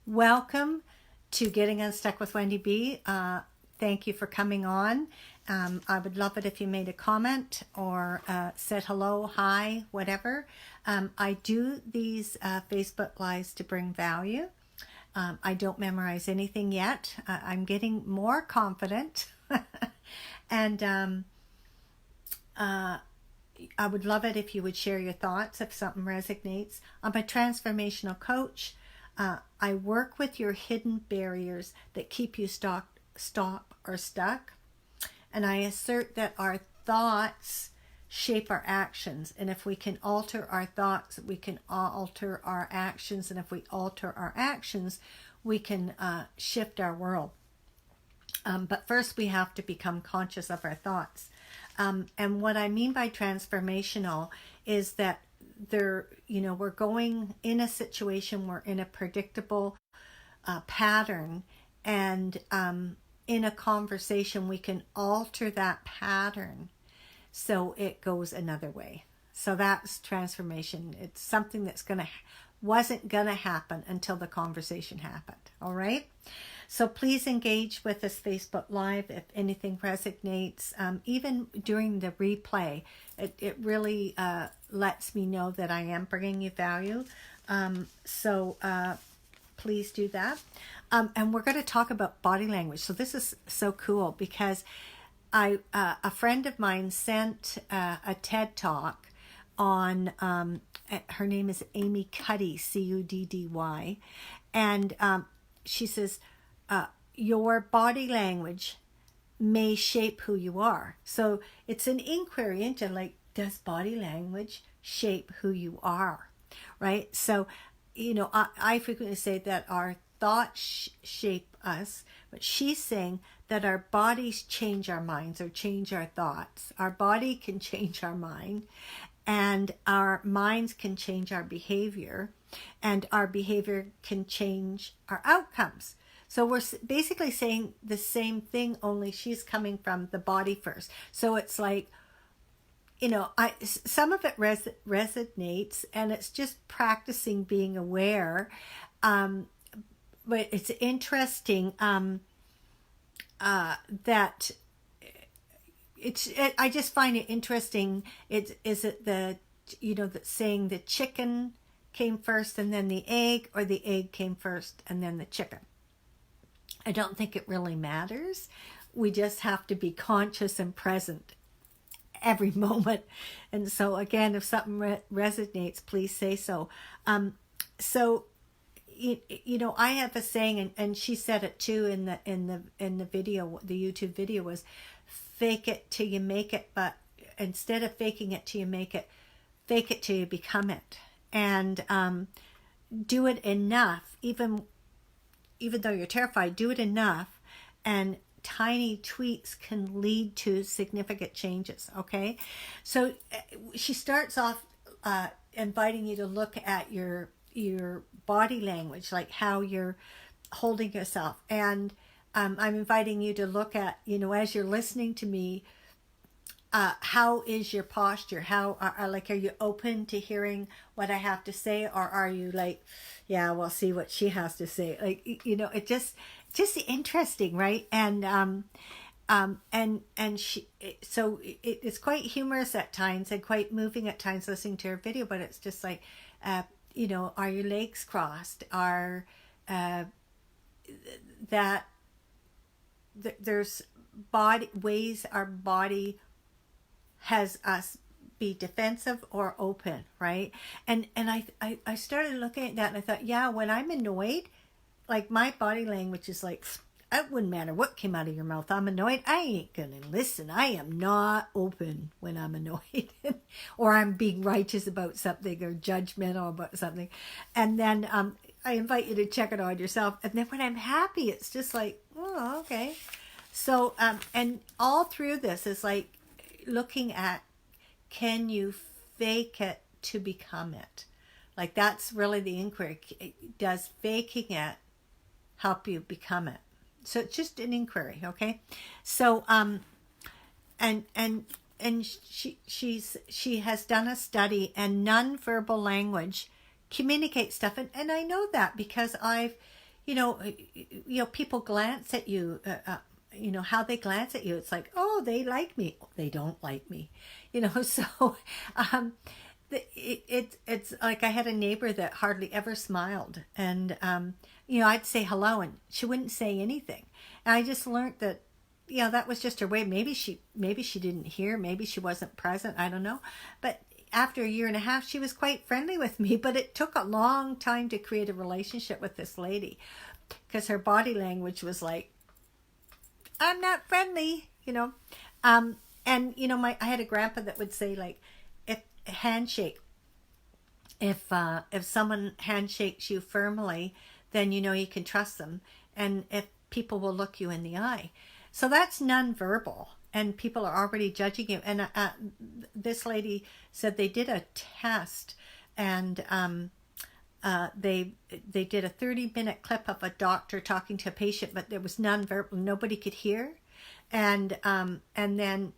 Welcome to Getting Unstuck with Wendy B. Thank you for coming on. I would love it if you made a comment or said hello, hi, whatever. I do these Facebook Lives to bring value. I don't memorize anything yet. I'm getting more confident. And I would love it if you would share your thoughts if something resonates. I'm a transformational coach. I work with your hidden barriers that keep you stuck. And I assert that our thoughts shape our actions. And if we can alter our thoughts, we can alter our actions. And if we alter our actions, we can shift our world. But first, we have to become conscious of our thoughts. And what I mean by transformational is that we're going in a situation, we're in a predictable pattern, and in a conversation, we can alter that pattern so it goes another way. So that's transformation. It's something that's wasn't gonna happen until the conversation happened. All right. So please engage with this Facebook Live if anything resonates. Even during the replay, it really lets me know that I am bringing you value. So please do that. And we're going to talk about body language. So this is so cool because a friend of mine sent a TED Talk on, her name is Amy Cuddy, Cuddy. And she says, your body language may shape who you are. So it's an inquiry into does body language shape who you are, right? So, I frequently say that our thoughts shape us, but she's saying that our bodies change our minds or change our thoughts. Our body can change our mind, and our minds can change our behavior, and our behavior can change our outcomes. So we're basically saying the same thing, only she's coming from the body first. So it's like, some of it resonates, and it's just practicing being aware. But it's interesting that I just find it interesting. Is it the saying the chicken came first and then the egg, or the egg came first and then the chicken? I don't think it really matters. We just have to be conscious and present every moment. And so again, if something resonates, please say so. So I have a saying, and she said it too in the video, the YouTube video, was fake it till you make it, but instead of faking it till you make it, fake it till you become it. And do it enough, even though you're terrified, do it enough, and tiny tweaks can lead to significant changes. Okay, so she starts off inviting you to look at your body language, like how you're holding yourself, and I'm inviting you to look at, as you're listening to me, how is your posture? How are you open to hearing what I have to say, or are you like, yeah, we'll see what she has to say? It just interesting, right? And she, so it's quite humorous at times and quite moving at times listening to her video, but it's just like, are your legs crossed? There's ways our body has us be defensive or open, right? And I started looking at that, and I thought, yeah, when I'm annoyed, like my body language is like, it wouldn't matter what came out of your mouth. I'm annoyed. I ain't gonna listen. I am not open when I'm annoyed, or I'm being righteous about something or judgmental about something. And then I invite you to check it on yourself. And then when I'm happy, it's just like, oh, okay. So and all through this is like looking at, can you fake it to become it? Like that's really the inquiry. Does faking it help you become it? So it's just an inquiry, okay? So and she has done a study, and nonverbal language communicates stuff, and I know that because I've people glance at you, how they glance at you. It's like, oh, they like me. They don't like me, so it's like I had a neighbor that hardly ever smiled. And, I'd say hello and she wouldn't say anything. And I just learned that, that was just her way. Maybe she didn't hear, maybe she wasn't present. I don't know. But after a year and a half, she was quite friendly with me, but it took a long time to create a relationship with this lady because her body language was like, I'm not friendly, and I had a grandpa that would say, like, if handshake, if someone handshakes you firmly, then you can trust them, and if people will look you in the eye. So that's nonverbal, and people are already judging you. And this lady said they did a test, and they did a 30-minute clip of a doctor talking to a patient, but there was nonverbal, nobody could hear, and then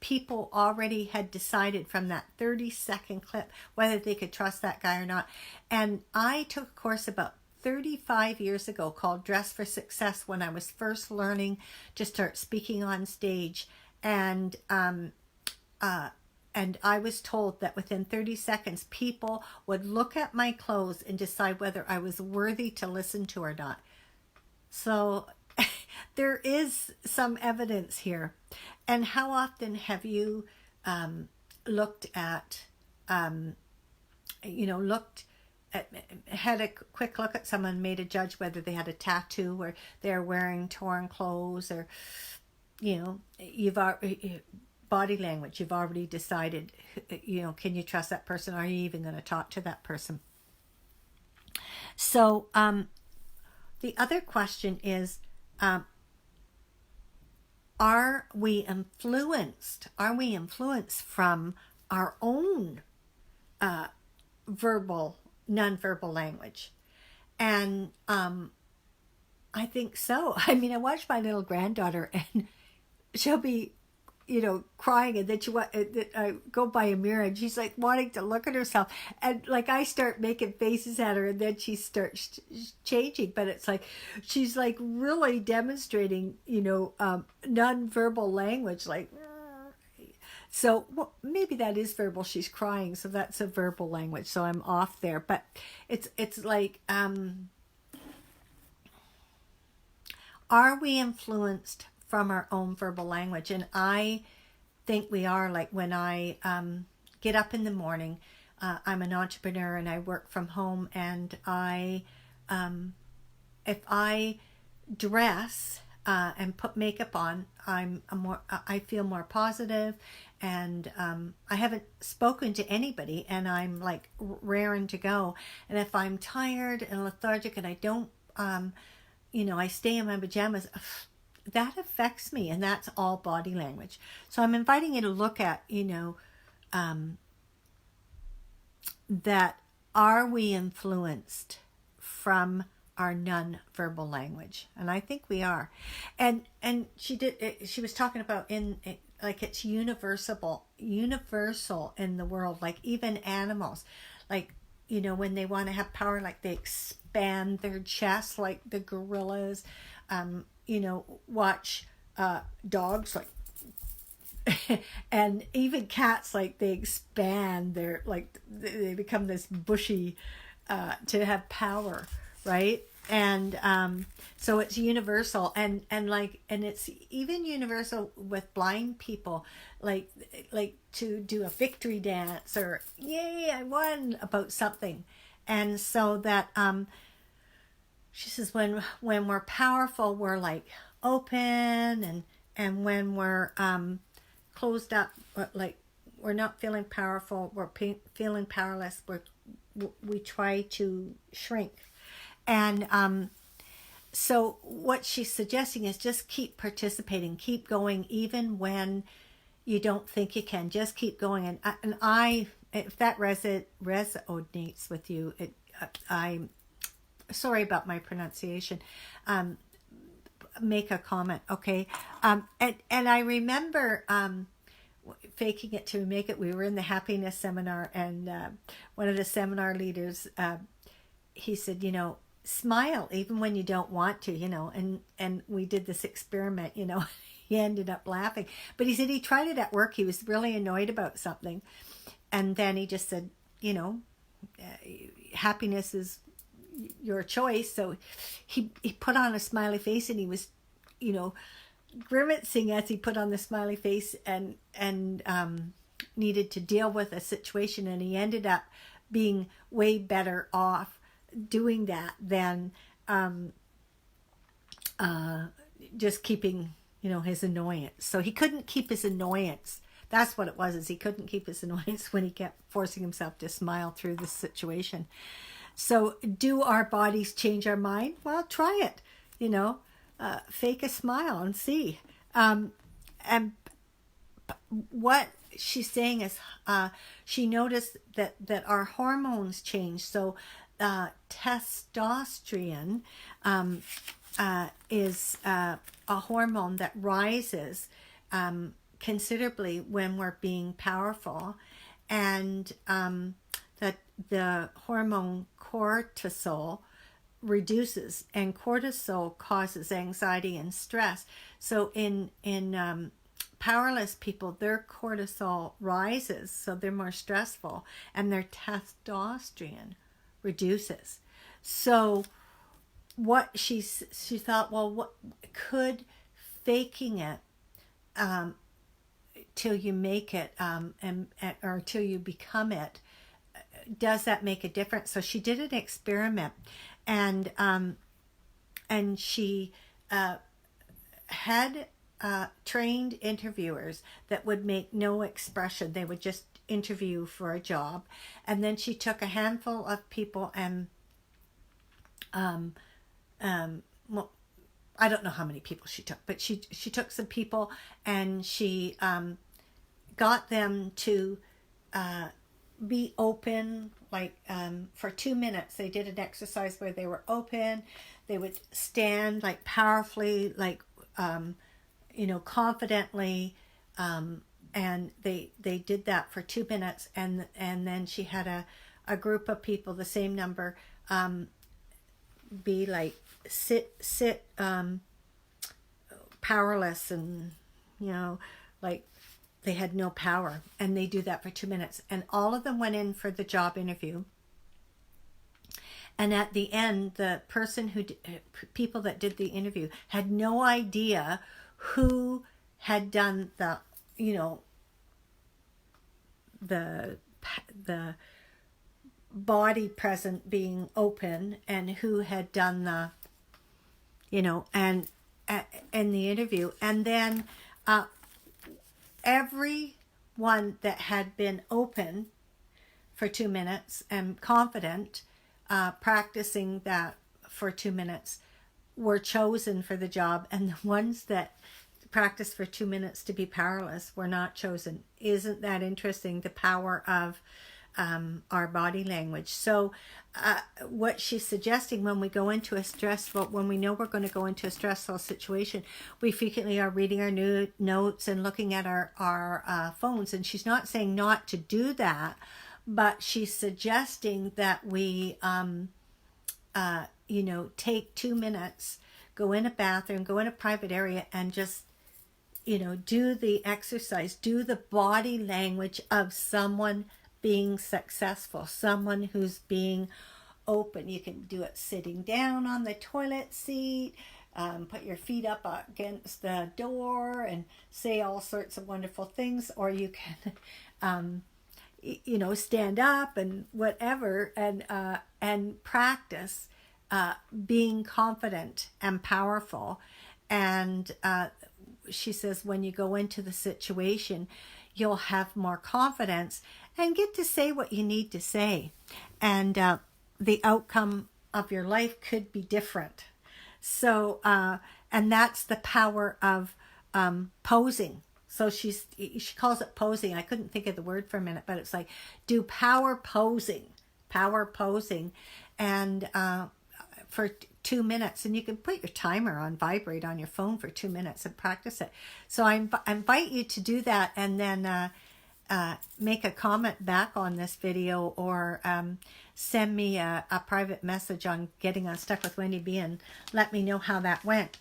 people already had decided from that 30-second clip whether they could trust that guy or not. And I took a course about 35 years ago called Dress for Success when I was first learning to start speaking on stage, and I was told that within 30 seconds people would look at my clothes and decide whether I was worthy to listen to or not. So there is some evidence here. And how often have you looked at had a quick look at someone, made a judge whether they had a tattoo or they're wearing torn clothes, or you've already, body language, you've already decided, can you trust that person? Are you even going to talk to that person? So the other question is, are we influenced from our own nonverbal language? And I think so. I mean, I watch my little granddaughter, and she'll be crying, and then I go by a mirror, and she's like wanting to look at herself, and like I start making faces at her, and then she starts changing. But it's like she's like really demonstrating nonverbal language, like, so maybe that is verbal. She's crying, so that's a verbal language, so I'm off there. But it's like, are we influenced from our own verbal language? And I think we are. Like when I get up in the morning, I'm an entrepreneur and I work from home, and if I dress and put makeup on, I feel more positive, and I haven't spoken to anybody, and I'm like raring to go. And if I'm tired and lethargic and I don't, I stay in my pajamas, that affects me, and that's all body language. So I'm inviting you to look at, that are we influenced from our non-verbal language? And I think we are. And she was talking about like it's universal in the world, like even animals, like, when they want to have power, like they expand their chest, like the gorillas, watch dogs, like and even cats, like they expand their, like they become this bushy to have power, right? And so it's universal, and it's even universal with blind people, like to do a victory dance, or yay, I won about something. And so that she says when we're powerful, we're like open, and when we're closed up, like we're not feeling powerful, we're feeling powerless, we try to shrink. And so what she's suggesting is just keep participating, keep going, even when you don't think you can. Just keep going. And I, if that resonates with you, I'm sorry about my pronunciation. Make a comment, okay? And I remember faking it to make it. We were in the happiness seminar, and one of the seminar leaders, he said, smile even when you don't want to, and we did this experiment, he ended up laughing. But he said he tried it at work. He was really annoyed about something. And then he just said, happiness is your choice. So he put on a smiley face, and he was, grimacing as he put on the smiley face and needed to deal with a situation. And he ended up being way better off doing that than just keeping, his annoyance. So he couldn't keep his annoyance. That's what it was, is he couldn't keep his annoyance when he kept forcing himself to smile through the situation. So do our bodies change our mind? Well, try it, fake a smile and see. And what she's saying is she noticed that our hormones change. So testosterone is a hormone that rises considerably when we're being powerful, and that the hormone cortisol reduces, and cortisol causes anxiety and stress. So in powerless people, their cortisol rises, so they're more stressful, and their testosterone reduces. So what she thought, well, what could faking it till you make it or till you become it, does that make a difference? So she did an experiment, and she had trained interviewers that would make no expression. They would just interview for a job. And then she took a handful of people and well, I don't know how many people she took, but she took some people, and she got them to be open, like for 2 minutes. They did an exercise where they were open. They would stand like powerfully, like confidently, and they did that for 2 minutes, and then she had a group of people, the same number, be like sit powerless, and like they had no power, and they do that for 2 minutes, and all of them went in for the job interview. And at the end, the person people that did the interview had no idea who had done the body present being open, and who had done the and in the interview. And then everyone that had been open for 2 minutes and confident, practicing that for 2 minutes, were chosen for the job, and the ones that practiced for 2 minutes to be powerless were not chosen. Isn't that interesting, the power of our body language? So what she's suggesting, when we go into when we know we're going to go into a stressful situation, we frequently are reading our new notes and looking at our phones. And she's not saying not to do that, but she's suggesting that we take 2 minutes, go in a bathroom, go in a private area, and just do the exercise, do the body language of someone being successful, someone who's being open. You can do it sitting down on the toilet seat, put your feet up against the door and say all sorts of wonderful things, or you can stand up and whatever, and practice being confident and powerful. And she says when you go into the situation, you'll have more confidence and get to say what you need to say. And the outcome of your life could be different. So, and that's the power of posing. So she calls it posing. I couldn't think of the word for a minute, but it's like, do power posing, and for 2 minutes. And you can put your timer on vibrate on your phone for 2 minutes and practice it. So I invite you to do that, and then make a comment back on this video, or send me a private message on Getting Unstuck with Wendy B and let me know how that went.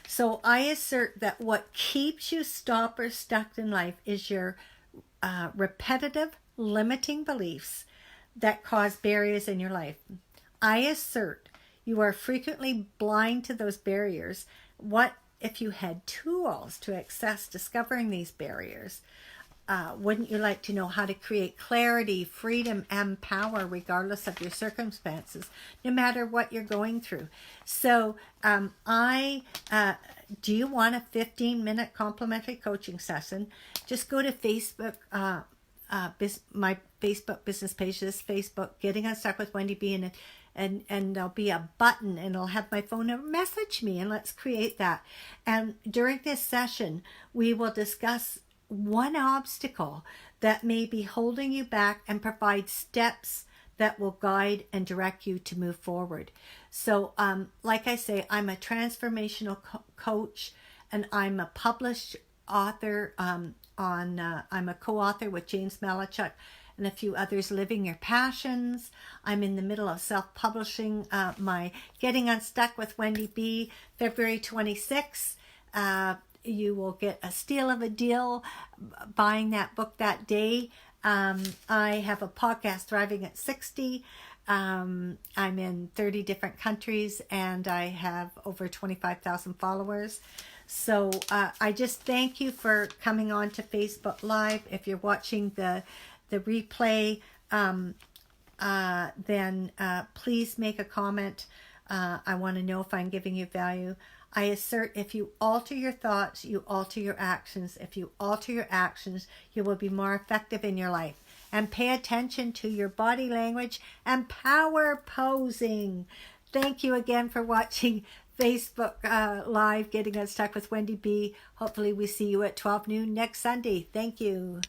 So I assert that what keeps you stopped or stuck in life is your repetitive, limiting beliefs that cause barriers in your life. I assert you are frequently blind to those barriers. What if you had tools to access discovering these barriers? Wouldn't you like to know how to create clarity, freedom, and power regardless of your circumstances, no matter what you're going through? So do you want a 15-minute complimentary coaching session? Just go to Facebook, my Facebook business page, this Facebook, Getting Unstuck with Wendy B, and there'll be a button and it'll have my phone number. Message me and let's create that. And during this session, we will discuss one obstacle that may be holding you back and provide steps that will guide and direct you to move forward. So like I say, I'm a transformational coach, and I'm a published author. I'm a co-author with James Malachuk and a few others, Living Your Passions. I'm in the middle of self-publishing my Getting Unstuck with Wendy B, February 26th. You will get a steal of a deal buying that book that day. I have a podcast, Thriving at 60. I'm in 30 different countries, and I have over 25,000 followers. So I just thank you for coming on to Facebook Live. If you're watching the replay, then please make a comment. I want to know if I'm giving you value. I assert if you alter your thoughts, you alter your actions. If you alter your actions, you will be more effective in your life. And pay attention to your body language and power posing. Thank you again for watching Facebook Live, Getting Unstuck with Wendy B. Hopefully we see you at 12 noon next Sunday. Thank you.